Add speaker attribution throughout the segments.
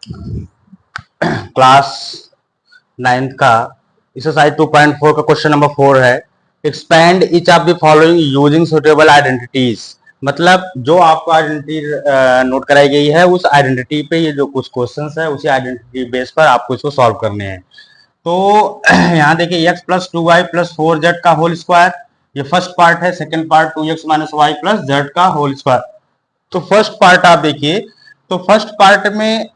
Speaker 1: Class 9th का exercise 2.4 का question number 4 है। Expand each of the following using suitable identities. मतलब जो आपको आइडेंटिटी नोट कराई गई है उस आइडेंटिटी पे ये जो कुछ क्वेश्चंस है उसी आइडेंटिटी बेस पर आपको इसको सॉल्व करने हैं। तो यहाँ देखिए x plus 2y plus 4z का होल स्क्वायर, ये फर्स्ट पार्ट है। Second part 2x minus y plus z का होल स्क्वायर। तो फर्स्ट पार्ट आप देखिए, तो फर्स्ट पार्ट में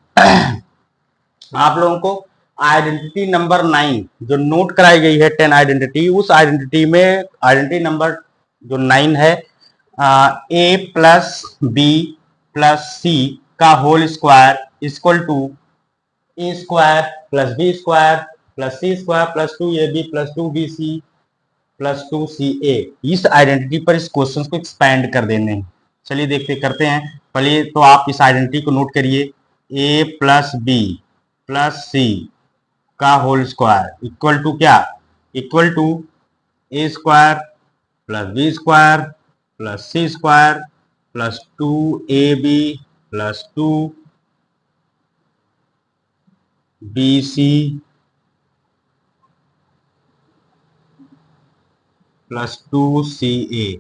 Speaker 1: आप लोगों को आइडेंटिटी नंबर 9 जो नोट कराई गई है 10 आइडेंटिटी, उस आइडेंटिटी में आइडेंटिटी नंबर जो 9 है a plus b plus c का whole square equal to a square plus B square plus C square plus 2ab plus 2bc plus 2ca। इस आइडेंटिटी पर इस क्वेश्चन को एक्सपैंड कर देने हैं। चलिए देखते करते हैं। पहले तो आप इस आइडेंटिटी को नोट करिए, a plus b plus c का होल स्क्वायर इक्वल टू क्या, equal to a square plus B square plus C square plus 2ab plus 2bc plus 2ca।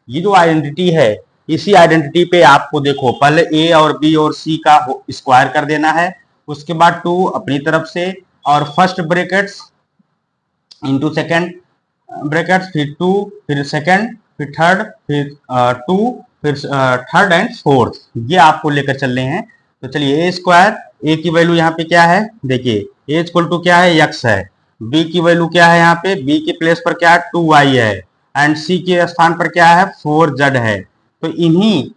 Speaker 1: ये जो आइडेंटिटी है, इसी आइडेंटिटी पे आपको देखो पहले ए और बी और सी का स्क्वायर कर देना है, उसके बाद 2 अपनी तरफ से और first brackets into second brackets, फिर 2, फिर सेकेंड, फिर थर्ड, फिर 2, फिर थर्ड एंड फोर्थ, ये आपको लेकर चल रहे हैं। तो चलिए ए स्क्वायर, ए की वैल्यू यहाँ पे क्या है देखिए, ए इक्वल टू क्या है x है, बी की वैल्यू क्या है यहाँ पे, बी के प्लेस पर क्या है 2y है, एंड सी के स्थान पर क्या है 4z है। तो इन्हीं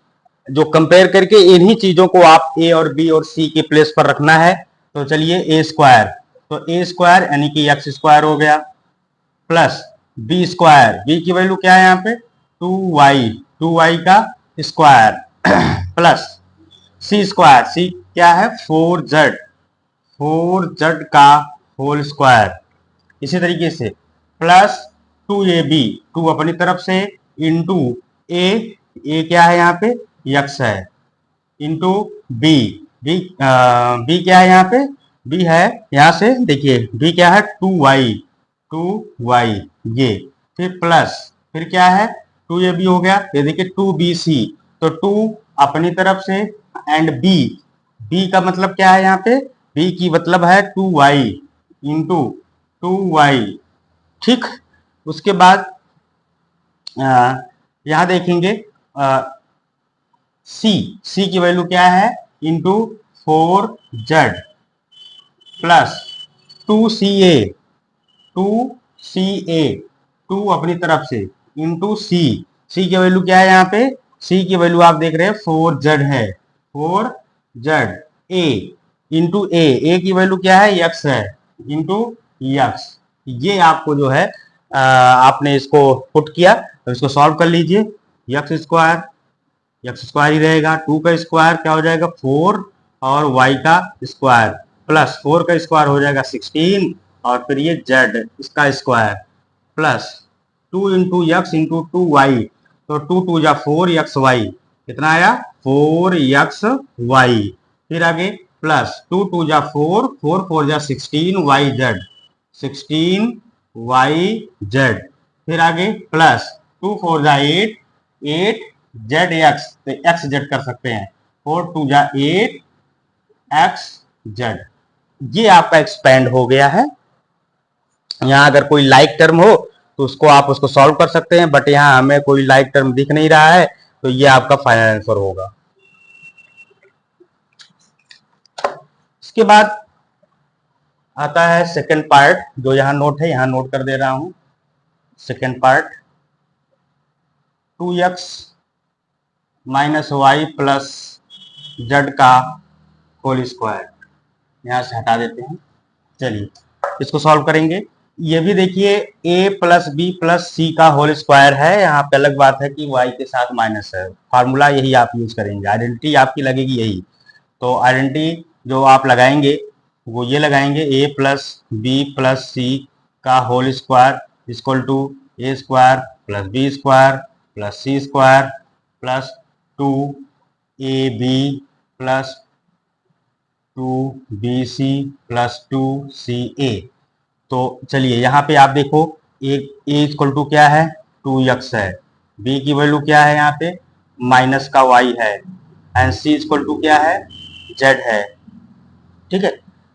Speaker 1: जो कंपेयर करके इन्हीं चीजों को आप ए और बी और सी के प्लेस पर रखना है। तो चलिए ए स्क्वायर, तो ए स्क्वायर यानी कि एक्स स्क्वायर हो गया प्लस बी स्क्वायर, बी की वैल्यू क्या है यहाँ पे 2y, 2y का स्क्वायर प्लस सी स्क्वायर, सी क्या है 4z, 4z का होल स्क्वायर। इसी तरीके से प्लस 2ab, 2 अपनी तरफ से इंटू ए, ए क्या है यहाँ पे x है, इंटू बी, बी बी क्या है यहाँ पे, बी है यहाँ से देखिए बी क्या है 2y, 2y ये, फिर प्लस, फिर क्या है 2ab हो गया, ये देखिए 2bc, तो 2 अपनी तरफ से एंड बी, बी का मतलब क्या है यहाँ पे, बी की मतलब है 2y इंटू 2y। ठीक, उसके बाद यहां देखेंगे सी, सी की वैल्यू क्या है into 4z plus 2ca, 2ca, 2 अपनी तरफ से इंटू सी, सी की वैल्यू क्या है यहाँ पे, सी की वैल्यू आप देख रहे हैं 4z है, 4z ए इंटू ए की वैल्यू क्या है x है इंटू x। ये आपको जो है आपने इसको पुट किया, तो इसको सॉल्व कर लीजिए। एक्स स्क्वायर ही रहेगा, 2 का स्क्वायर क्या हो जाएगा 4 और y का स्क्वायर प्लस 4 का स्क्वायर हो जाएगा 16 और फिर ये z इसका square plus 2 into x into 2y, तो 2 2 जा 4xy, कितना आया 4xy। फिर आगे प्लस 2 2 जा 4, 4 4 जा 16yz, 16yz। फिर आगे प्लस 2 4 जा 8, 8zx, तो xz कर सकते हैं, 4 2 जा 8xz। ये आपका एक्सपेंड हो गया है। यहाँ अगर कोई लाइक टर्म हो तो उसको आप उसको सॉल्व कर सकते हैं, बट यहाँ हमें कोई लाइक टर्म दिख नहीं रहा है, तो ये आपका फाइनल आंसर होगा। इसके बाद आता है सेकंड पार्ट, जो यहाँ नोट है, यहाँ नोट कर दे रहा हूं। Second part 2x minus y plus z का होल स्क्वायर, यहाँ से हटा देते हैं। चलिए इसको सॉल्व करेंगे। ये भी देखिए a plus b plus c का होल स्क्वायर है, यहाँ पे अलग बात है कि y के साथ माइनस है, फार्मूला यही आप यूज करेंगे, आइडेंटिटी आपकी लगेगी यही। तो आइडेंटिटी जो आप लगाएंगे वो ये लगाएंगे, a plus b plus c का whole square equal to a square plus B square plus C square plus 2ab plus 2BC plus 2CA। तो चलिए यहाँ पे आप देखो, एक A इक्वल टू क्या है, 2x है, B की वैल्यू क्या है यहाँ पे माइनस का y है, एंड C इक्वल टू क्या है, z है। ठीक है,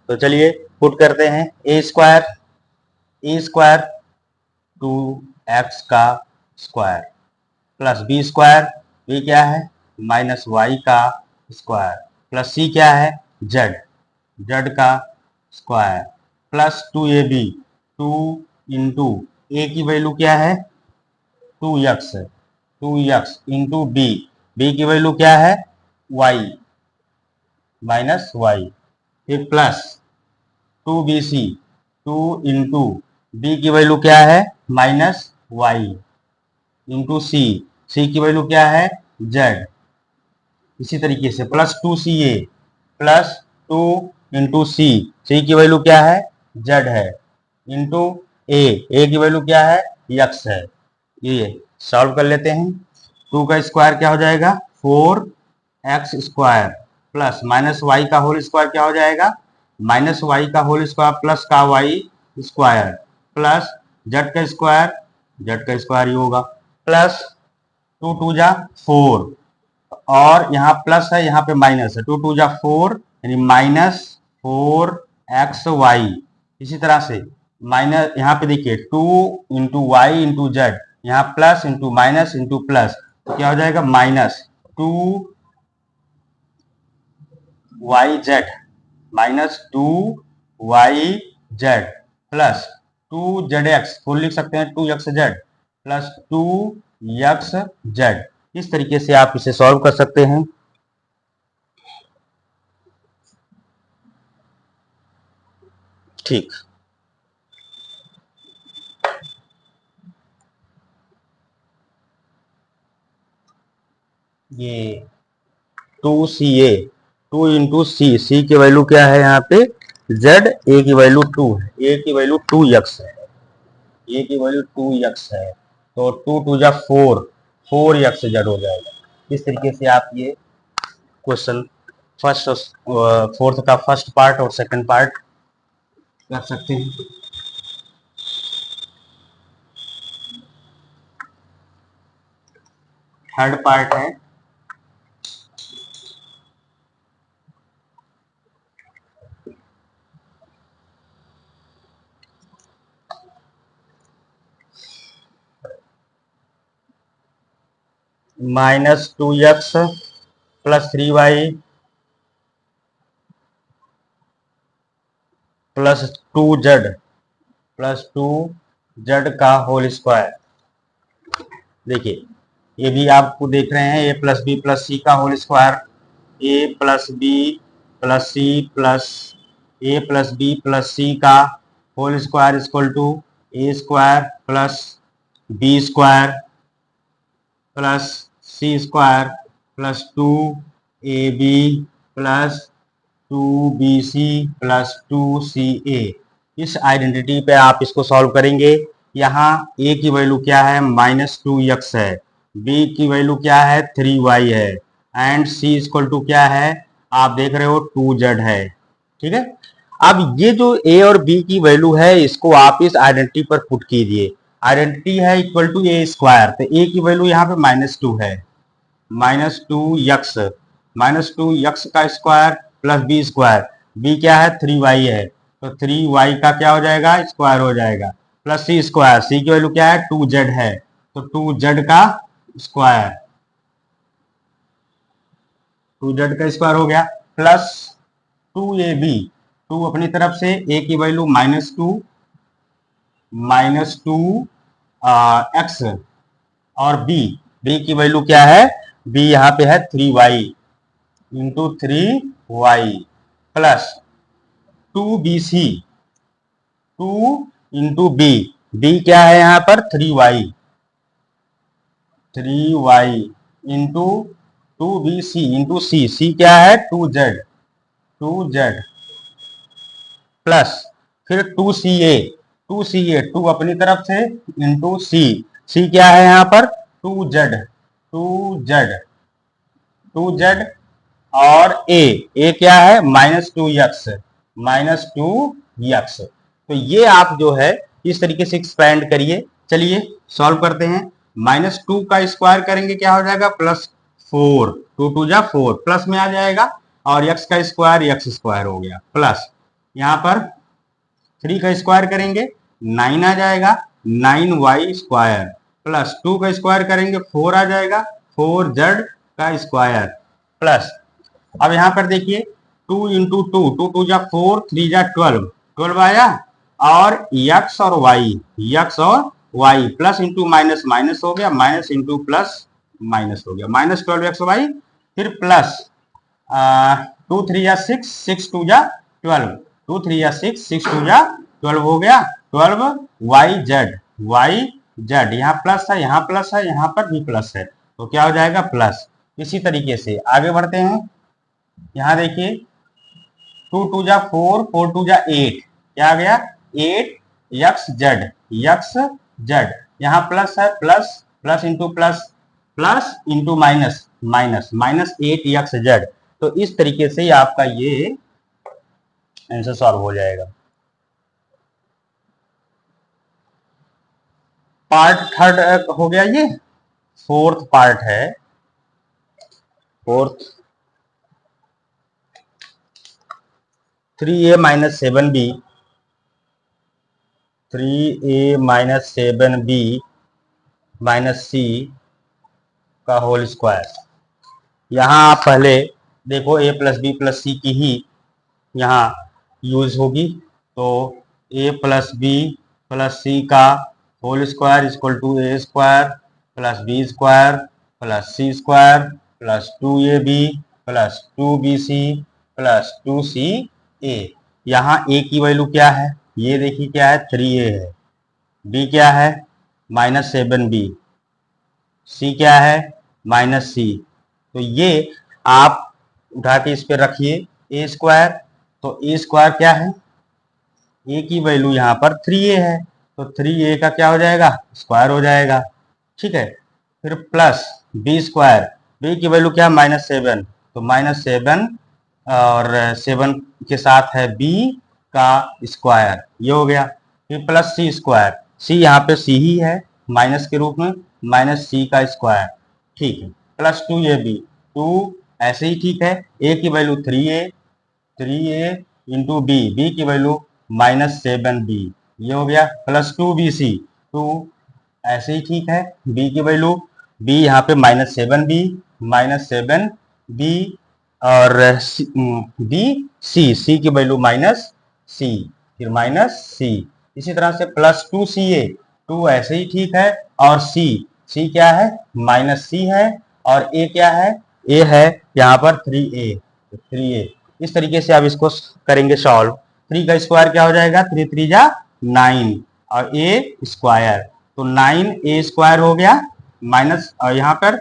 Speaker 1: तो चलिए पुट करते हैं, ए स्क्वायर 2x का स्क्वायर प्लस बी क्या है माइनस y का स्क्वायर प्लस c क्या है z का स्क्वायर प्लस 2ab 2 इंटू ए की वैल्यू क्या है 2x इंटू बी की वैल्यू क्या है y माइनस y, फिर प्लस 2bc 2 इंटू बी की वैल्यू क्या है माइनस y इंटू सी की वैल्यू क्या है z, इसी तरीके से प्लस 2ca प्लस 2 इंटू सी की वैल्यू क्या है z है इंटू ए की वैल्यू क्या है x है। ये सॉल्व कर लेते हैं, 2 का स्क्वायर क्या हो जाएगा 4x square plus minus y का होल स्क्वायर क्या हो जाएगा माइनस वाई का होल स्क्वायर प्लस का वाई स्क्वायर प्लस जेड का स्क्वायर ही होगा प्लस 2 2 जा 4 और यहाँ प्लस है यहाँ पे माइनस है 2 2 जा 4 यानी माइनस 4xy। इसी तरह से माइनस यहाँ पे देखिए 2 इंटू वाई इंटू जेड, यहाँ plus into minus into plus, तो क्या हो जाएगा minus 2yz minus 2yz plus 2zx full लिख सकते हैं 2xz प्लस 2xz। इस तरीके से आप इसे सॉल्व कर सकते हैं। ठीक, ये 2CA 2 इंटू सी की वैल्यू क्या है यहाँ पे z, ए की वैल्यू 2 है, ए की वैल्यू 2x है, ए की वैल्यू 2x है, तो 2 2 जा 4x z हो जाएगा। इस तरीके से आप ये क्वेश्चन फर्स्ट और फोर्थ का फर्स्ट पार्ट और सेकंड पार्ट कर सकते हैं। थर्ड पार्ट है minus 2x plus 3y plus 2z का होल स्क्वायर। देखिए ये भी आपको देख रहे हैं, a plus b plus c का whole square, a plus b plus c plus a plus b plus c का whole square equal to a square plus B square plus C square plus 2ab plus 2bc plus 2ca। इस identity पे आप इसको solve करेंगे। यहाँ a की value क्या है माइनस 2x है, b की वैल्यू क्या है 3y है, एंड c इक्वल टू क्या है आप देख रहे हो 2z है। ठीक है, अब ये जो a और b की वैल्यू है इसको आप इस आइडेंटिटी पर पुट कीजिए। आइडेंटिटी है इक्वल टू ए स्क्वायर, तो a की वैल्यू यहाँ पे माइनस 2 है, माइनस 2x का square plus B square, b क्या है 3y है, तो 3y का क्या हो जाएगा स्क्वायर हो जाएगा प्लस सी स्क्वायर, सी की वैल्यू क्या है 2z है, तो 2z का स्क्वायर, 2z का स्क्वायर हो गया प्लस 2ab, 2 अपनी तरफ से a की वैल्यू माइनस 2 x और b की वैल्यू क्या है b यहाँ पे है 3y into 3y plus 2bc 2 into b क्या है यहाँ पर 3y into 2bc into c क्या है 2z प्लस फिर 2 अपनी तरफ से इंटू c क्या है यहाँ पर 2z और ए क्या है -2x, -2x। तो ये आप जो है इस तरीके से एक्सपेंड करिए। चलिए सॉल्व करते हैं। -2 का स्क्वायर करेंगे क्या हो जाएगा +4, 2 2 जा 4 प्लस में आ जाएगा, और x का स्क्वायर x स्क्वायर हो गया, प्लस यहाँ पर 3 का स्क्वायर करेंगे 9 आ जाएगा, 9y स्क्वायर, प्लस 2 का स्क्वायर करेंगे 4 आ जाएगा, 4z का स्क्वायर, प्लस अब यहाँ पर देखिए 2 इंटू 2, 2 2 जा 4, 3 जा 12, 12 आया, और x और y plus into minus minus हो गया, माइनस इंटू प्लस माइनस हो गया, -12xy, फिर प्लस 2 3 जा 6, 6 2 जा 12, 2 3 जा 6, 6 2 जा 12 हो गया, 12yz, यहाँ प्लस है, यहाँ प्लस है, यहाँ पर भी प्लस है, तो क्या हो जाएगा प्लस। इसी तरीके से आगे बढ़ते हैं। यहाँ देखिए 2 2 जा 4, 4 2 जा 8, क्या आ गया 8xz, यहाँ प्लस है, plus plus into plus, plus into minus minus, -8xz। तो इस तरीके से आपका ये आंसर सॉल्व हो जाएगा। पार्ट थर्ड हो गया, ये फोर्थ पार्ट है। Fourth 3a - 7b, 3a - 7b -c का होल स्क्वायर। यहाँ आप पहले देखो a + b + c की ही यहाँ यूज होगी, तो a + b + c का whole square = a square + b square + c square + 2ab + 2bc + 2ca। यहाँ a की वैल्यू क्या है, ये देखिए क्या है 3a है, b क्या है -7b, c क्या है -c। तो ये आप उठा के इस पे रखिए a स्क्वायर, तो a स्क्वायर क्या है, a की वैल्यू यहाँ पर 3a है, तो 3a का क्या हो जाएगा स्क्वायर हो जाएगा, ठीक है। फिर प्लस b स्क्वायर, b की वैल्यू क्या -7, तो -7 और 7 के साथ है b का स्क्वायर, ये हो गया। फिर प्लस c स्क्वायर, c यहाँ पे c ही है माइनस के रूप में, -c का स्क्वायर, ठीक है, प्लस 2ab, 2 ऐसे ही ठीक है, a की value 3a, 3a into b की वैल्यू -7b, ये हो गया, प्लस 2bc, 2 ऐसे ही ठीक है, b की वैल्यू, b यहाँ पे -7b, -7b और c की वैल्यू -c, फिर -c, इसी तरह से प्लस 2ca, 2 ऐसे ही ठीक है, और c क्या है -c है, और a क्या है, a है यहाँ पर 3a, 3a। इस तरीके से आप इसको करेंगे सॉल्व। 3 का स्क्वायर क्या हो जाएगा, 3 3 जा 9, और a स्क्वायर, तो 9a स्क्वायर हो गया, माइनस और यहाँ पर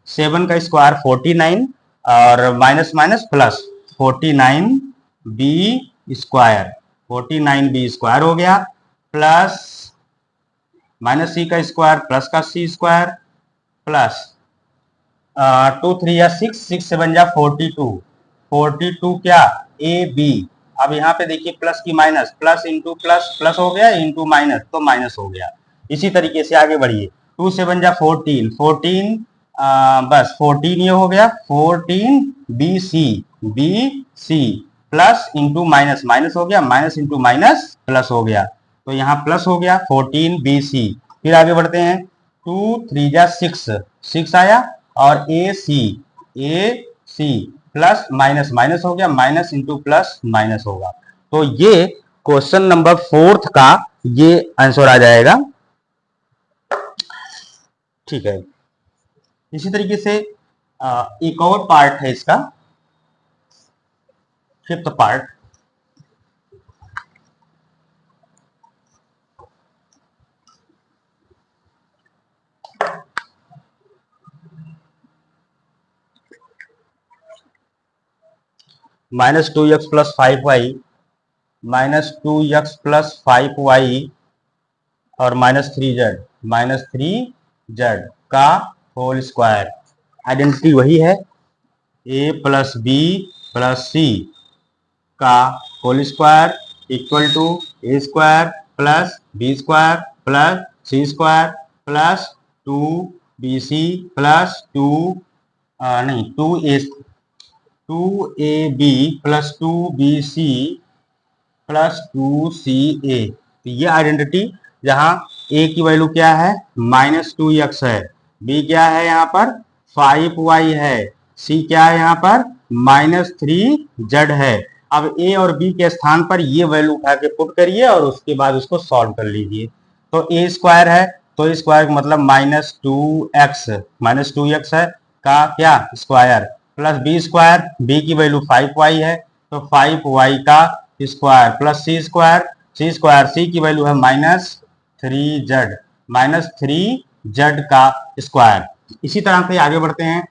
Speaker 1: 7 का स्क्वायर 49, और minus minus plus 49b square, 49b square हो गया, प्लस -c का स्क्वायर प्लस का c स्क्वायर, प्लस 2 3 या 6, 6 7 जा 42, 42 क्या ab। अब यहाँ पे देखिए प्लस की minus, plus into plus, plus हो गया, इंटू माइनस तो माइनस हो गया। इसी तरीके से आगे बढ़िए, 2 7 जा 14, 14 बस 14 ये हो गया, 14 bc plus into minus, minus हो गया, माइनस इंटू माइनस प्लस हो गया, तो यहाँ प्लस हो गया 14 bc। फिर आगे बढ़ते हैं, 2 3 जा 6, 6 आया, और ac प्लस माइनस माइनस हो गया, माइनस इंटू प्लस माइनस होगा। तो ये क्वेश्चन नंबर 4 का ये आंसर आ जाएगा, ठीक है। इसी तरीके से एक और पार्ट है इसका, 5th part. -2x + 5y, -2x + 5y और -3z का होल स्क्वायर। आइडेंटिटी वही है, a plus b plus c का whole square equal to a square plus B square plus C square plus 2bc plus नहीं 2ab plus 2bc plus 2ca। तो ये identity जहां a की value क्या है -2x है, b क्या है यहाँ पर 5y है, c क्या है यहाँ पर -3z है। अब a और b के स्थान पर ये वैल्यू उठा के पुट करिए और उसके बाद उसको सॉल्व कर लीजिए। तो a स्क्वायर है तो स्क्वायर मतलब -2x है का क्या square plus B square, B की वैल्यू 5y है तो 5y का स्क्वायर प्लस सी स्क्वायर सी की वैल्यू है -3z का स्क्वायर। इसी तरह से आगे बढ़ते हैं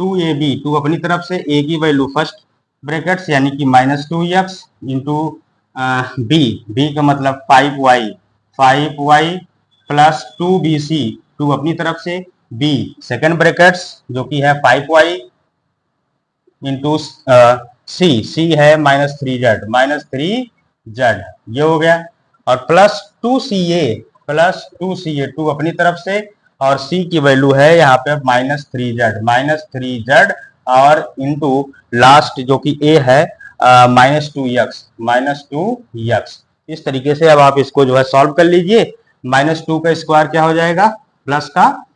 Speaker 1: 2ab, 2 अपनी तरफ से a की वैल्यू फर्स्ट ब्रैकेट्स यानी कि -2x इंटू बी का मतलब 5y प्लस 2bc, 2 अपनी तरफ से b सेकेंड ब्रैकेट्स जो कि है 5y इंटू सी है -3z ये हो गया और प्लस 2ca 2 अपनी तरफ से और c की वैल्यू है यहाँ पे -3z और इंटू लास्ट जो कि a है -2x। इस तरीके से अब आप इसको जो है सॉल्व कर लीजिए। -2 का स्क्वायर क्या हो जाएगा प्लस का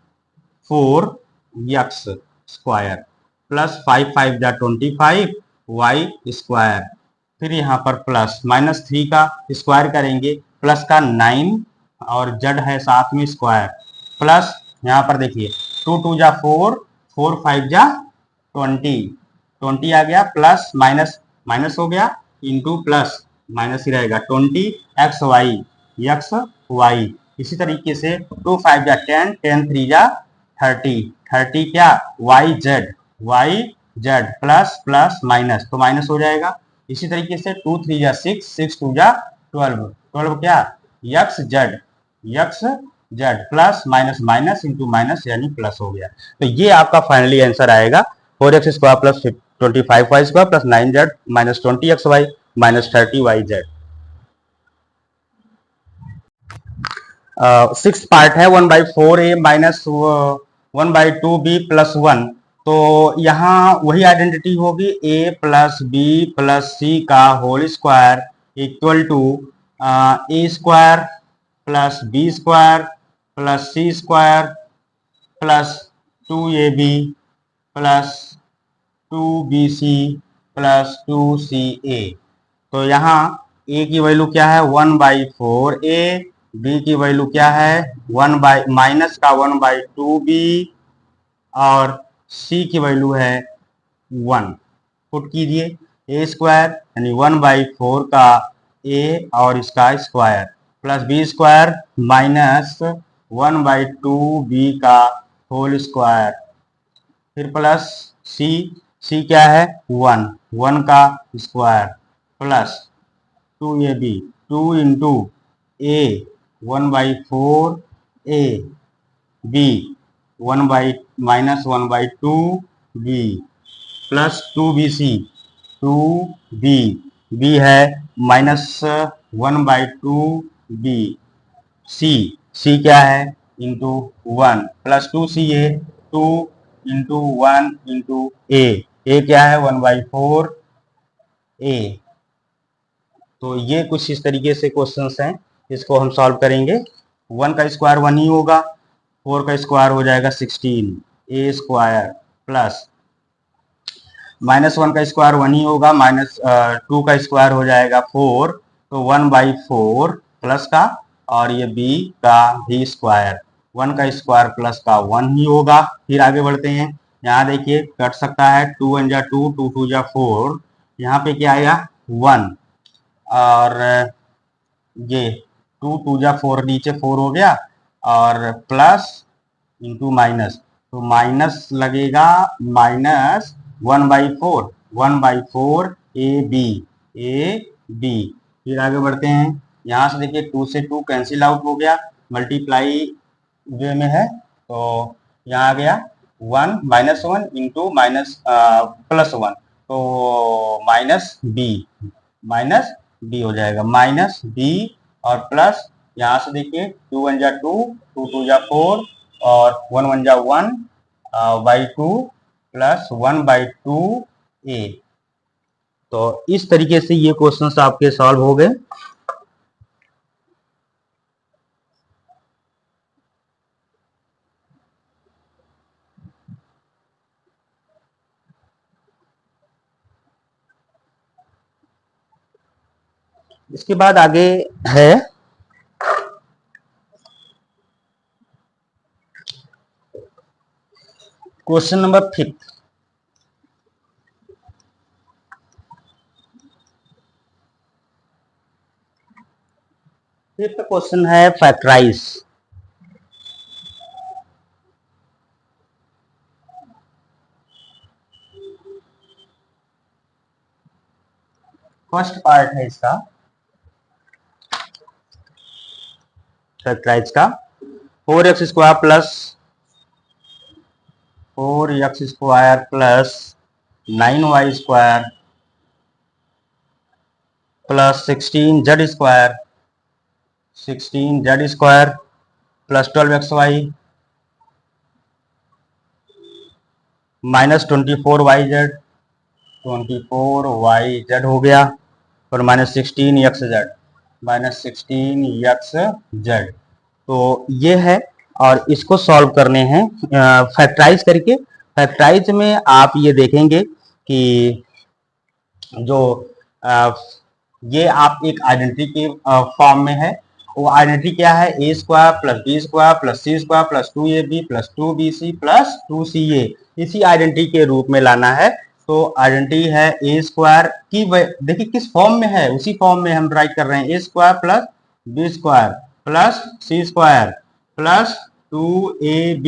Speaker 1: 4x स्क्वायर प्लस 5 5 जा 25 y स्क्वायर, फिर यहाँ पर प्लस -3 का स्क्वायर करेंगे प्लस का 9 और z है साथ में स्क्वायर प्लस यहाँ पर देखिए 2 2 जा 4 4 5 जा 20 आ गया प्लस माइनस हो गया इंटू प्लस माइनस ही रहेगा 20 इसी तरीके से 2 5 जा 10 10 3 जा 30 क्या yz प्लस प्लस माइनस तो माइनस हो जाएगा। इसी तरीके से 2 3 जा 6 6 2 जा 12 क्या xz plus minus minus into minus यानी प्लस हो गया। तो ये आपका फाइनली आंसर आएगा 4x square plus 25y square plus 9z minus 20xy minus 30yz। Six part है 1/4a माइनस 1/2b प्लस 1। तो यहाँ वही आइडेंटिटी होगी a plus b plus c का whole square equal to a square plus B square plus C square plus 2ab plus 2bc plus 2ca। तो यहाँ a की value क्या है 1/4a, b की वैल्यू क्या है माइनस का 1/2b और c की वैल्यू है 1। पुट कीजिए a स्क्वायर यानी 1/4 का a और इसका square plus B square minus 1/2b का होल स्क्वायर फिर प्लस c क्या है 1 का square plus 2ab 2 into a 1/4 a b -1/2b plus 2b है -1/2b c क्या है into 1 plus 2ca 2 into 1 into a क्या है 1/4a। तो ये कुछ इस तरीके से क्वेश्चंस हैं, इसको हम सॉल्व करेंगे। 1 का स्क्वायर 1 ही होगा, 4 का स्क्वायर हो जाएगा 16 a स्क्वायर प्लस -1 का स्क्वायर 1 ही होगा, -2 का स्क्वायर हो जाएगा 4 तो 1/4 प्लस का और ये b का भी स्क्वायर 1 का स्क्वायर प्लस का 1 ही होगा। फिर आगे बढ़ते हैं, यहाँ देखिए कट सकता है 2 1 जा 2 2 2 जा 4, यहाँ पे क्या आएगा 1 और ये 2 2 जा 4 नीचे 4 हो गया और प्लस इंटू माइनस तो माइनस लगेगा -1/4 a b। फिर आगे बढ़ते हैं, यहाँ से देखिए 2 से 2 कैंसिल आउट हो गया, मल्टीप्लाई वे में है तो यहाँ आ गया 1 -1 इंटू माइनस +1, तो माइनस बी हो जाएगा, माइनस बी और प्लस यहाँ से देखिए 2 1 जा 2, 2 2 जा 4 और 1 1 जा 1 बाई 2 प्लस 1 बाई 2 ए। तो इस तरीके से ये क्वेश्चंस आपके सॉल्व हो गए। इसके बाद आगे है क्वेश्चन नंबर 5। फिफ्थ क्वेश्चन है फैक्टराइज। फर्स्ट पार्ट है इसका फैक्टराइज का, 4x² plus 9y² plus 16z² plus 12xy minus 24yz हो गया और माइनस 16xz। तो ये है और इसको सॉल्व करने हैं फैक्टराइज करके। फैक्टराइज में आप ये देखेंगे कि जो ये आप एक आइडेंटिटी के फॉर्म में है। वो आइडेंटिटी क्या है? a² plus b² plus c² plus 2ab plus 2bc plus 2ca, इसी आइडेंटिटी के रूप में लाना है। तो आइडेंटिटी है a² की, देखिए किस फॉर्म में है, उसी फॉर्म में हम राइट कर रहे हैं, a² plus b² plus c² plus 2ab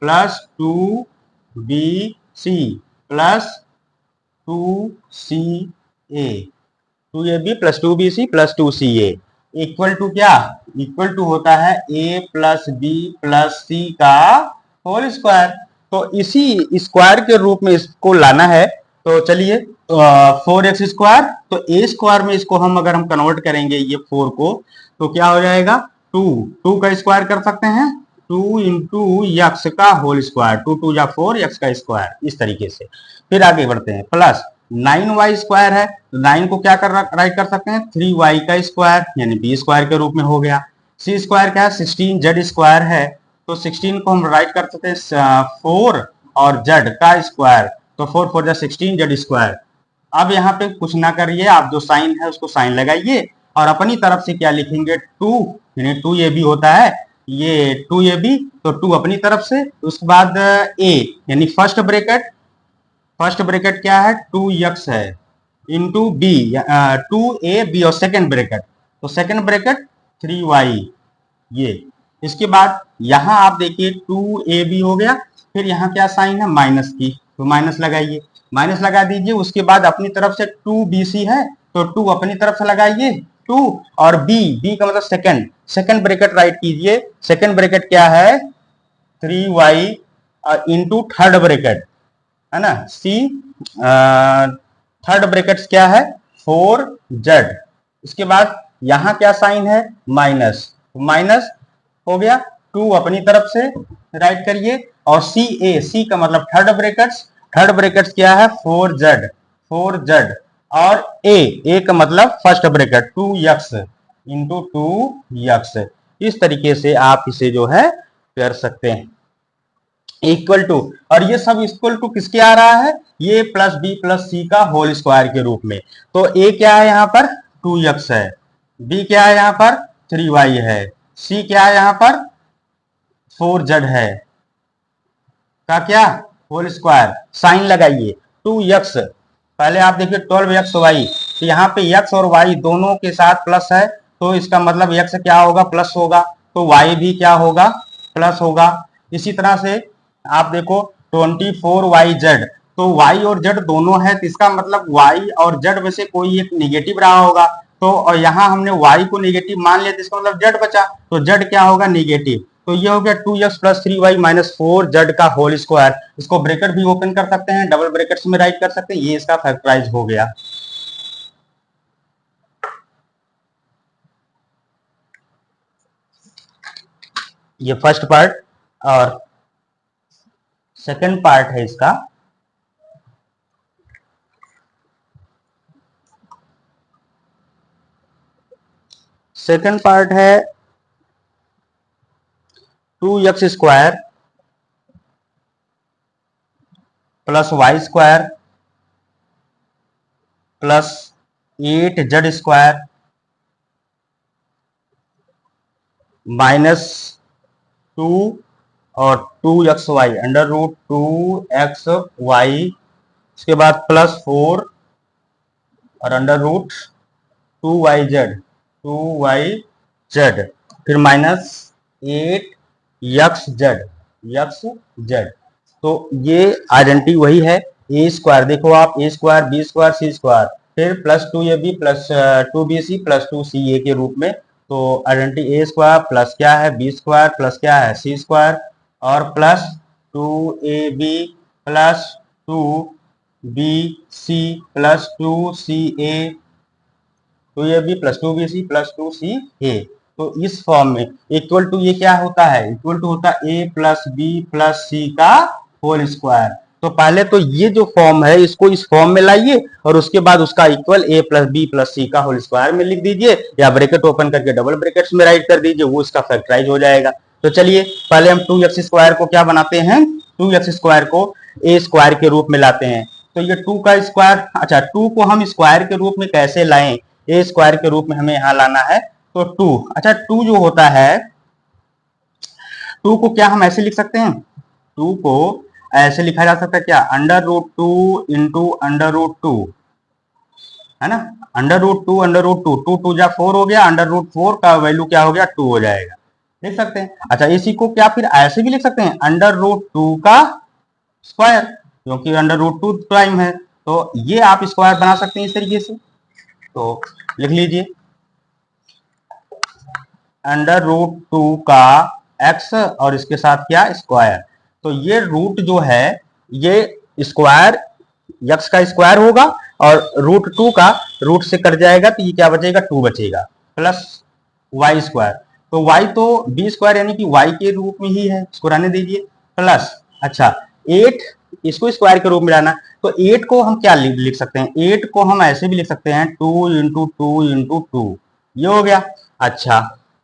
Speaker 1: plus 2bc plus 2ca, 2ab plus 2bc plus 2ca equal to क्या? इक्वल टू होता है a plus b plus c का होल स्क्वायर। तो इसी स्क्वायर के रूप में इसको लाना है। तो चलिए 4x², तो a² में इसको अगर हम कन्वर्ट करेंगे ये 4 को, तो क्या हो जाएगा? 2 का स्क्वायर कर सकते हैं, 2 इंटू यक्स का होल स्क्वायर, 2 2 जा 4 यक्स का स्क्वायर, इस तरीके से। फिर आगे बढ़ते हैं, प्लस 9y² है, तो 9 को क्या राइट कर सकते हैं? 3y का स्क्वायर यानी b² के रूप में हो गया। c² क्या है? 16z² है, तो 16 को हम राइट कर सकते हैं 4 और z का स्क्वायर, तो 4 4 जा 16z²। अब यहाँ पे कुछ ना करिए, आप जो साइन है उसको साइन लगाइए और अपनी तरफ से क्या लिखेंगे? 2 यानी 2ab होता है, ये 2ab, तो 2 अपनी तरफ से, उसके बाद a यानी फर्स्ट ब्रैकेट क्या है? 2x है इंटू b, 2ab और सेकेंड ब्रैकेट, तो सेकेंड ब्रैकेट 3y ये। इसके बाद यहाँ आप देखिए 2ab हो गया, फिर यहाँ क्या साइन है? माइनस की, तो माइनस लगाइए, माइनस लगा दीजिए। उसके बाद अपनी तरफ से 2bc है, तो 2 अपनी तरफ से लगाइए 2, और b का मतलब सेकेंड ब्रैकेट राइट कीजिए। सेकेंड ब्रैकेट क्या है? 3y इंटू थर्ड ब्रैकेट है ना, सी, थर्ड ब्रैकेट क्या है? 4z। इसके बाद यहाँ क्या साइन है? माइनस, माइनस हो गया, 2 अपनी तरफ से राइट करिए, और सी का मतलब थर्ड ब्रैकेट क्या है? 4z और ए का मतलब first bracket 2x into 2x। इस तरीके से आप इसे जो है कर सकते हैं, इक्वल टू, और ये सब इक्वल टू किसके आ रहा है? ये प्लस बी प्लस सी का होल स्क्वायर के रूप में। तो ए क्या है यहाँ पर? 2x है, बी क्या है यहाँ पर? 3y है, सी क्या है यहाँ पर? 4z है, का क्या? Whole square. साइन लगाइए, 2x, पहले आप देखिए 12xy, तो यहाँ पे x और y दोनों के साथ प्लस है, तो इसका मतलब x क्या होगा? प्लस होगा, तो y भी क्या होगा? प्लस होगा। इसी तरह से आप देखो 24yz, तो y और z दोनों है, तो इसका मतलब y और z में से कोई एक निगेटिव रहा होगा, तो और यहाँ हमने y को निगेटिव मान लिया, तो इसका मतलब z बचा, तो z क्या होगा? निगेटिव। तो ये हो गया 2x plus 3y minus 4z का होल स्क्वायर। इसको ब्रैकेट भी ओपन कर सकते हैं, डबल ब्रैकेट्स में राइट कर सकते हैं, ये इसका फैक्टराइज हो गया। ये फर्स्ट पार्ट। और सेकंड पार्ट है इसका, सेकंड पार्ट है 2x square plus y square plus 8z square minus 2 और 2xy अंडर रूट 2xy, उसके बाद प्लस 4 और अंडर रूट 2yz, फिर माइनस 8xz। तो ये आइडेंटिटी वही है, ए स्क्वायर देखो आप, ए स्क्वायर बी स्क्वायर सी स्क्वायर, फिर plus 2ab plus 2bc plus 2ca के रूप में। तो आइडेंटिटी ए स्क्वायर प्लस क्या है बी स्क्वायर प्लस क्या है सी स्क्वायर और plus 2ab plus 2bc plus 2ca, 2ab plus 2bc plus 2ca। तो इस फॉर्म में इक्वल टू ये क्या होता है, इक्वल टू होता है a plus b plus c का होल स्क्वायर। तो पहले तो ये जो फॉर्म है इसको इस फॉर्म में लाइए और उसके बाद उसका equal a plus b plus c का होल स्क्वायर में लिख दीजिए, या ब्रैकेट ओपन करके डबल ब्रैकेट्स में राइट कर दीजिए, वो इसका फैक्टराइज हो जाएगा। तो चलिए पहले हम 2x स्क्वायर को क्या बनाते हैं, 2x स्क्वायर को a स्क्वायर के रूप में लाते हैं। तो ये 2 का स्क्वायर, अच्छा 2 को हम स्क्वायर के रूप में कैसे लाएं, a स्क्वायर के रूप में हमें यहां लाना है। तो 2, अच्छा 2 जो होता है, 2 को क्या हम ऐसे लिख सकते हैं, 2 को ऐसे लिखा जा सकता है क्या, under root 2 into under root 2, है ना, अंडर रूट 2 अंडर रूट 2, 2 2 जा 4 हो गया, अंडर रूट 4 का वैल्यू क्या हो गया 2 हो जाएगा, लिख सकते हैं। अच्छा इसी को क्या फिर ऐसे भी लिख सकते हैं, अंडर रूट 2 का स्क्वायर, क्योंकि अंडर रूट 2 प्राइम है, तो ये आप स्क्वायर बना सकते हैं इस तरीके से। तो लिख लीजिए अंडर रूट 2 का x और इसके साथ क्या स्क्वायर। तो ये रूट जो है ये स्क्वायर x का स्क्वायर होगा और रूट 2 का रूट से कट जाएगा, तो ये क्या बचेगा 2 बचेगा, प्लस y स्क्वायर। तो y तो b स्क्वायर यानी कि y के रूप में ही है, इसको रहने दीजिए, प्लस अच्छा 8 इसको स्क्वायर के रूप में लाना, तो 8 को हम क्या लिख सकते हैं, 8 को हम ऐसे भी लिख सकते हैं 2 इंटू 2 इंटू 2, ये हो गया। अच्छा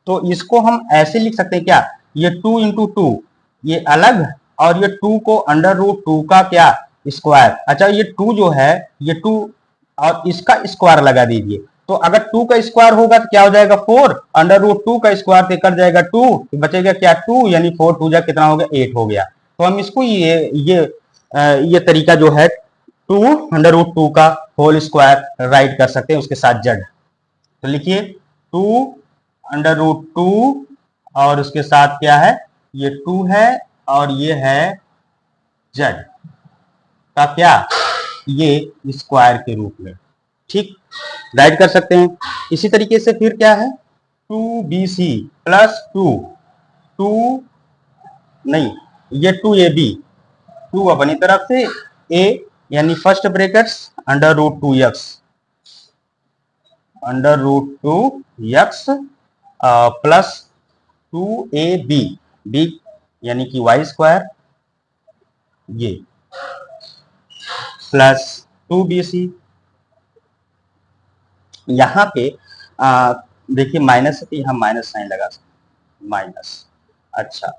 Speaker 1: तो इसको हम ऐसे लिख सकते हैं क्या, ये 2 इंटू 2 ये अलग और ये 2 को अंडर रूट 2 का क्या स्क्वायर। अच्छा ये 2 जो है ये 2 और इसका स्क्वायर लगा दीजिए, तो अगर 2 का स्क्वायर होगा तो क्या हो जाएगा 4, अंडर रूट 2 का स्क्वायर से कर जाएगा 2, तो बचेगा क्या 2, यानी 4 2 जा कितना हो गया 8 हो गया। तो हम इसको ये तरीका जो है 2 अंडर रूट 2 का होल स्क्वायर राइट कर सकते हैं उसके साथ जेड। तो लिखिए 2 अंडर रूट 2 और उसके साथ क्या है, ये 2 है और ये है जेड का क्या, ये स्क्वायर के रूप में ठीक राइट कर सकते हैं। इसी तरीके से फिर क्या है 2bc प्लस 2 नहीं ये 2ab, 2 अपनी तरफ से a यानी first brackets under root 2x, under root 2x plus 2ab, b यानी कि y स्क्वायर ये प्लस 2bc। यहाँ पे देखिए माइनस है तो यहाँ माइनस साइन लगा सकते, माइनस, अच्छा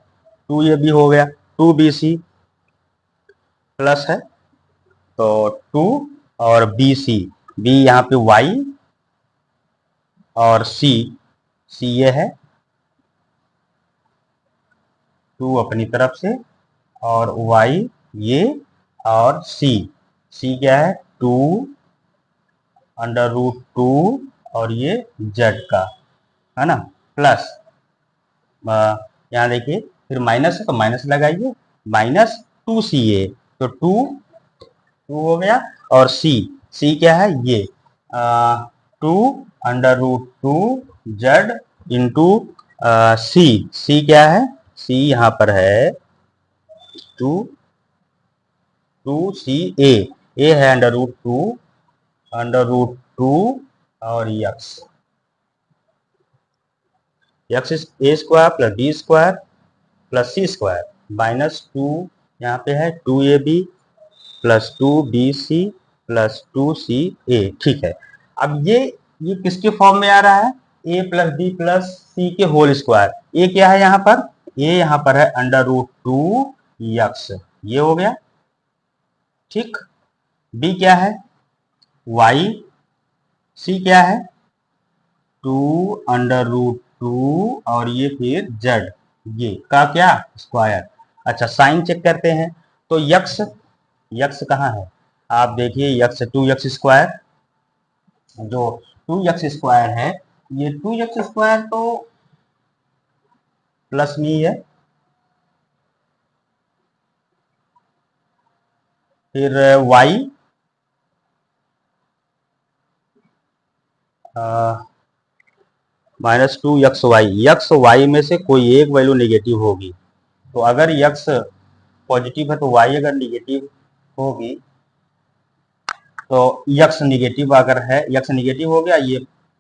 Speaker 1: 2ab हो गया, 2bc प्लस है तो 2 और bc, b यहाँ पे y और c ये है 2 अपनी तरफ से और y ये और c क्या है 2 अंडर रूट 2 और ये z का, है ना, प्लस यहाँ देखिए फिर माइनस है तो माइनस लगाइए, माइनस 2ca, तो 2 हो गया और c क्या है ये 2 under root 2 z into c क्या है सी यहाँ पर है 2c a, a है अंडर रूट टू और x is a square plus b square plus c square -2, यहाँ पे है 2ab plus 2bc plus 2ca। ठीक है, अब ये किसके फॉर्म में आ रहा है? a प्लस बी प्लस सी के होल स्क्वायर। ए क्या है यहाँ पर? ए यहाँ पर है अंडर रूट 2 x, ये हो गया। ठीक, बी क्या है? y, सी क्या है? 2 अंडर रूट 2 और ये फिर z, ये का क्या? स्क्वायर। अच्छा, साइन चेक करते हैं तो यक्स कहाँ है? आप देखिए यक्स 2x स्क्वायर, जो 2x स्क्वायर है, ये 2x स्क्वायर तो प्लस में ही है, फिर y -2xy, यक्स वाई में से कोई एक वैल्यू नेगेटिव होगी। तो अगर यक्स पॉजिटिव है तो y अगर नेगेटिव होगी तो यक्स नेगेटिव अगर है, यक्स नेगेटिव हो गया, ये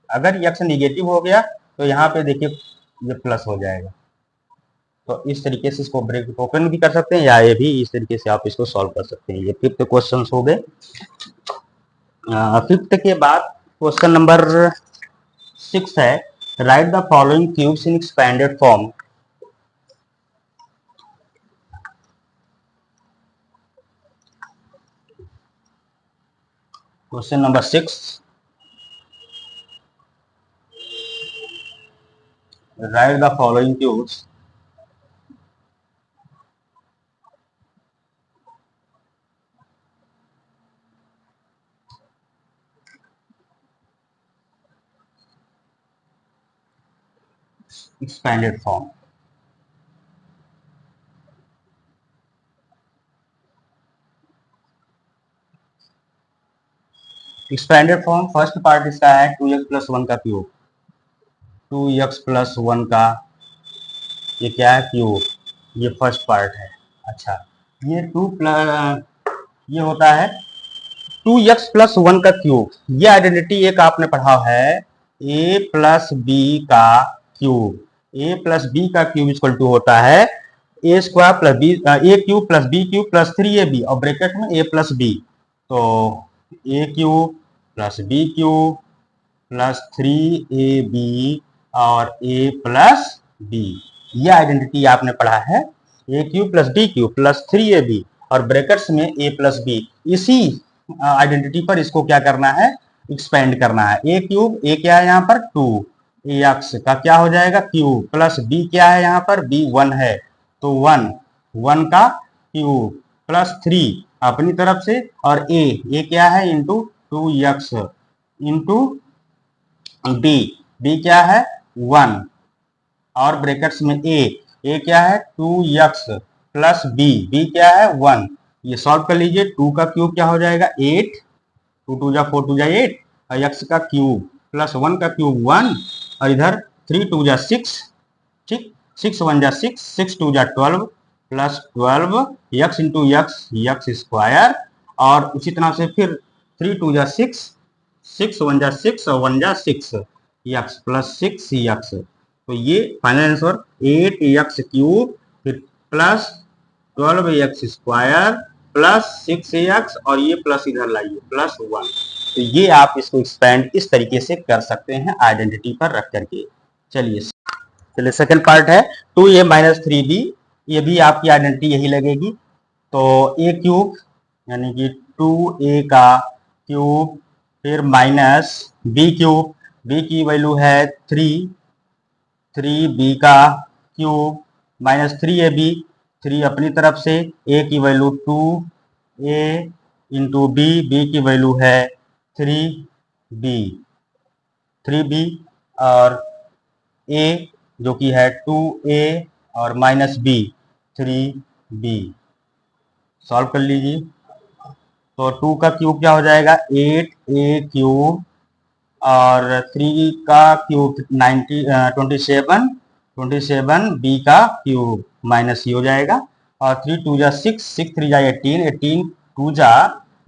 Speaker 1: अगर यक्स नेगेटिव हो गया तो यहाँ पे देखिए ये प्लस हो जाएगा। तो इस तरीके से इसको ब्रेक ओपन भी कर सकते हैं या ये भी इस तरीके से आप इसको सॉल्व कर सकते हैं। ये 5th क्वेश्चन हो गए। 5th के बाद क्वेश्चन नंबर 6 है, right the following cubes in expanded form. Question number 6, right the following cubes expanded form। Expanded form first part इसका है 2x प्लस 1 का क्यूब, 2x प्लस 1 का ये क्या है? क्यूब, ये फर्स्ट पार्ट है। अच्छा, ये ये होता है 2x प्लस 1 का क्यूब। ये आइडेंटिटी एक आपने पढ़ा है, a प्लस बी का क्यूब। a प्लस बी का क्यूब इक्वल टू होता है a square plus b, a cube plus b cube plus 3ab और ब्रैकेट में a प्लस बी। तो a cube plus b cube plus 3ab और a plus b। ये identity आपने पढ़ा है, a cube plus b cube plus 3ab और brackets में a प्लस b। इसी आइडेंटिटी पर इसको क्या करना है? एक्सपेंड करना है। a क्यूब, a क्या है यहाँ पर? 2x का क्या हो जाएगा? क्यूब प्लस b क्या है यहाँ पर? b 1 है तो 1 का क्यूब प्लस 3 अपनी तरफ से और a क्या है? इंटू 2x इंटू b क्या है? 1 और ब्रैकेट्स में a क्या है? 2x प्लस b क्या है? 1। ये सॉल्व कर लीजिए, 2 का क्यूब क्या हो जाएगा? 8, 2 2 जा 4 2 जा 8 और x का क्यूब प्लस 1 का क्यूब 1 और इधर 3 2 जा 6, ठीक, 6 1 जा 6, 6 2 जा 12 plus 12 x into x square और उसी तरह से फिर 3 2 जा 6, 6 1 जा 6 और 1 जा 6 x प्लस 6x। तो ये फाइनल आंसर 8x क्यूब फिर plus 12x square plus 6x और ये प्लस इधर लाइए प्लस 1। तो ये आप इसको एक्सपेंड इस तरीके से कर सकते हैं आइडेंटिटी पर रख करके। चलिए सेकंड पार्ट है 2a माइनस 3b, ये भी आपकी आइडेंटिटी यही लगेगी। तो a क्यूब यानी कि 2a का क्यूब फिर माइनस b क्यूब, b की वैल्यू है 3b का क्यूब माइनस 3ab, 3 अपनी तरफ से, a की वैल्यू 2a इंटू b की वैल्यू है 3b और a जो कि है 2a और माइनस b 3b। सॉल्व कर लीजिए तो 2 का क्यूब क्या हो जाएगा? 8a क्यूब और 3 का क्यूब 27 27 बी का क्यूब माइनस ये हो जाएगा, और 3 2 जा 6, 6 3 जा 18, 18 2 जा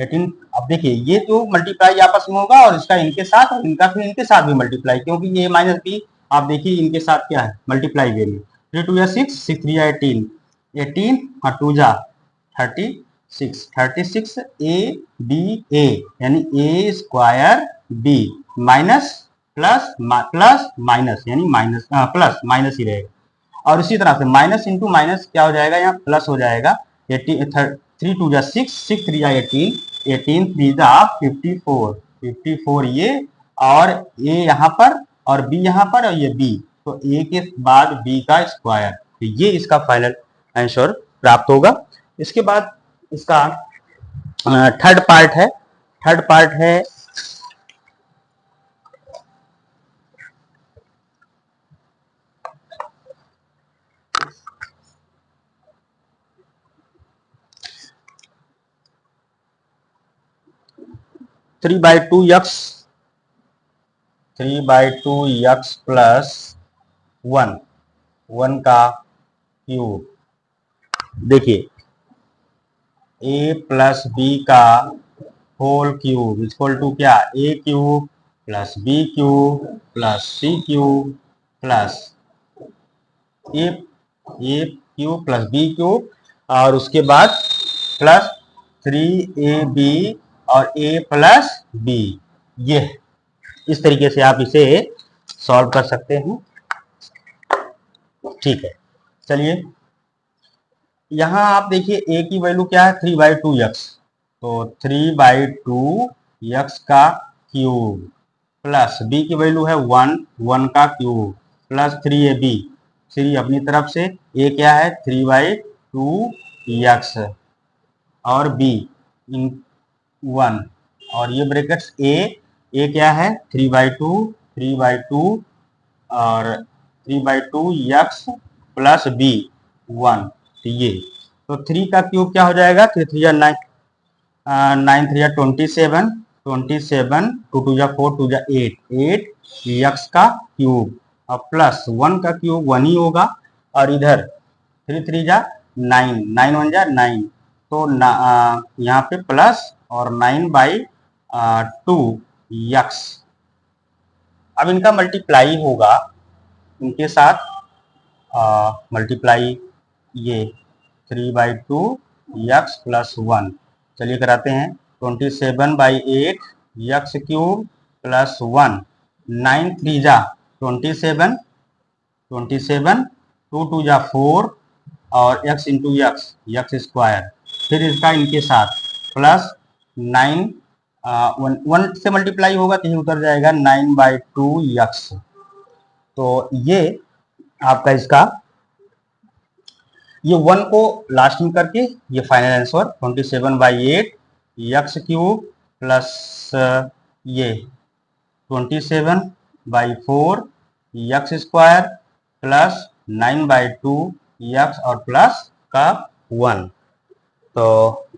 Speaker 1: 18। अब देखिए ये जो मल्टीप्लाई आपस में होगा और इसका इनके साथ और इनका फिर इनके साथ भी मल्टीप्लाई, क्योंकि ये माइनस बी आप देखिए इनके साथ क्या है मल्टीप्लाई वे में। 3 2 जा 6, 6 3 जा 18, 18 और 2 जा 36, 36 ए बी ए यानी a square b minus plus plus minus यानी माइनस प्लस माइनस ही रहेगा। और इसी तरह से माइनस इंटू माइनस क्या हो जाएगा, यहाँ प्लस हो जाएगा। 3 2 जा 6, 6 3 जा 18, 18 3 जा 54, 54 ये और ए यहाँ पर और बी यहाँ पर और ये बी, तो ए के बाद बी का स्क्वायर, तो ये इसका फाइनल आंसर प्राप्त होगा। इसके बाद इसका थर्ड पार्ट है। थर्ड पार्ट है 3/2 x, 3/2 x प्लस 1, 1 का क्यूब। देखिए a प्लस बी का होल क्यूब इक्वल टू क्या, a cube plus b cube plus c cube plus a cube plus b cube, और उसके बाद प्लस 3ab और a प्लस बी। ये इस तरीके से आप इसे सॉल्व कर सकते हैं। ठीक है, चलिए यहाँ आप देखिए a की वैल्यू क्या है 3/2 x, तो 3/2 x का क्यूब प्लस b की वैल्यू है 1, 1 का क्यूब प्लस 3ab, 3 अपनी तरफ से, a क्या है 3/2 x और b इन 1, और ये ब्रैकेट्स a क्या है 3/2 और 3/2 x प्लस b 1, तो ये तो 3 का क्यूब क्या हो जाएगा, 3 3 9, 9 3 27, 27 2 2 4 2 8, 8 x का क्यूब और प्लस 1 का क्यूब 1 ही होगा, और इधर 3 3 9, 9 1 9, तो यहाँ पे प्लस और 9/2 x। अब इनका मल्टीप्लाई होगा इनके साथ, मल्टीप्लाई ये 3/2 x प्लस 1, चलिए कराते हैं। 27/8 x क्यूब प्लस 1, 9 3 जा 27, 27 2 2 जा 4 और x इंटू x स्क्वायर, फिर इसका इनके साथ प्लस 9, 1 से मल्टीप्लाई होगा तो ये उतर जाएगा 9/2 x। तो ये आपका इसका ये 1 को लास्ट में करके ये final answer 27/8 x cube plus ये 27/4 x स्क्वायर प्लस 9/2 x और प्लस का 1। तो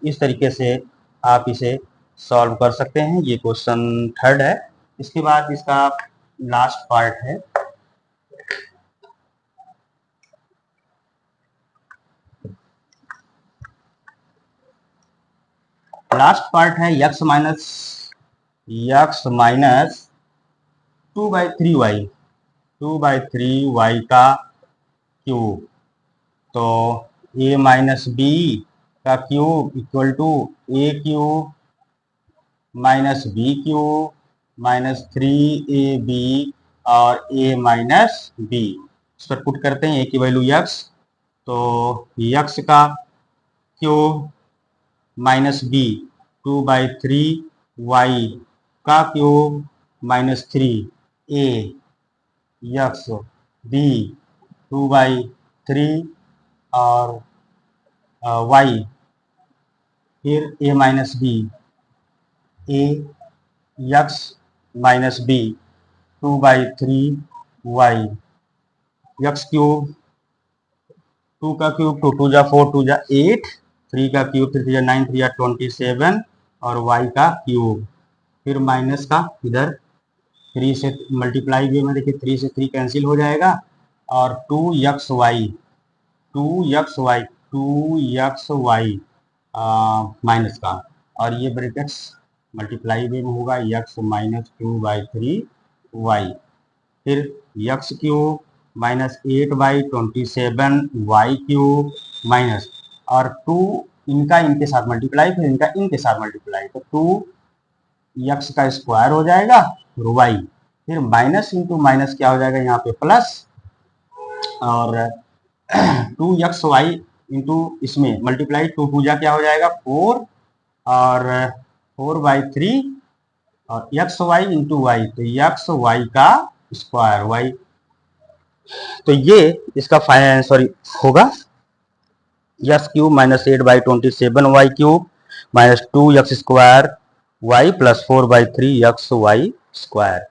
Speaker 1: इस तरीके से आप इसे सॉल्व कर सकते हैं। ये क्वेश्चन थर्ड है। इसके बाद इसका लास्ट पार्ट है x माइनस 2/3y, 2/3y का क्यूब, तो a माइनस बी का cube equal to a cube minus b cube minus 3ab और a माइनस बी। इस पर पुट करते हैं a की वैल्यू x, तो x का क्यूब माइनस बी 2/3y का cube minus 3a x b 2/3 और y, फिर a minus b a x minus b 2/3y x cube, 2 का क्यूब 2 2 जा 4 2 जा 8, 3 का क्यूब 3 3 जा 9 3 जा 27 और y का क्यूब, फिर माइनस का इधर 3 से मल्टीप्लाई वे में देखिए 3 से 3 कैंसिल हो जाएगा, और 2xy माइनस का, और ये ब्रैकेट्स मल्टीप्लाई में होगा x माइनस 2/3y, फिर x cube minus 8/27y cube minus, और 2 इनका इनके साथ मल्टीप्लाई, फिर इनका इनके साथ मल्टीप्लाई, तो 2x का स्क्वायर हो जाएगा और y, फिर माइनस इंटू माइनस क्या हो जाएगा यहाँ पे प्लस, और 2xy इंटू इसमें मल्टीप्लाई, 2 पूजा क्या हो जाएगा 4, और 4/3, और xy इंटू वाई, तो xy का स्क्वायर y, तो ये इसका सॉरी होगा x cube minus 8/27y cube minus 2x square y plus 4/3 xy square.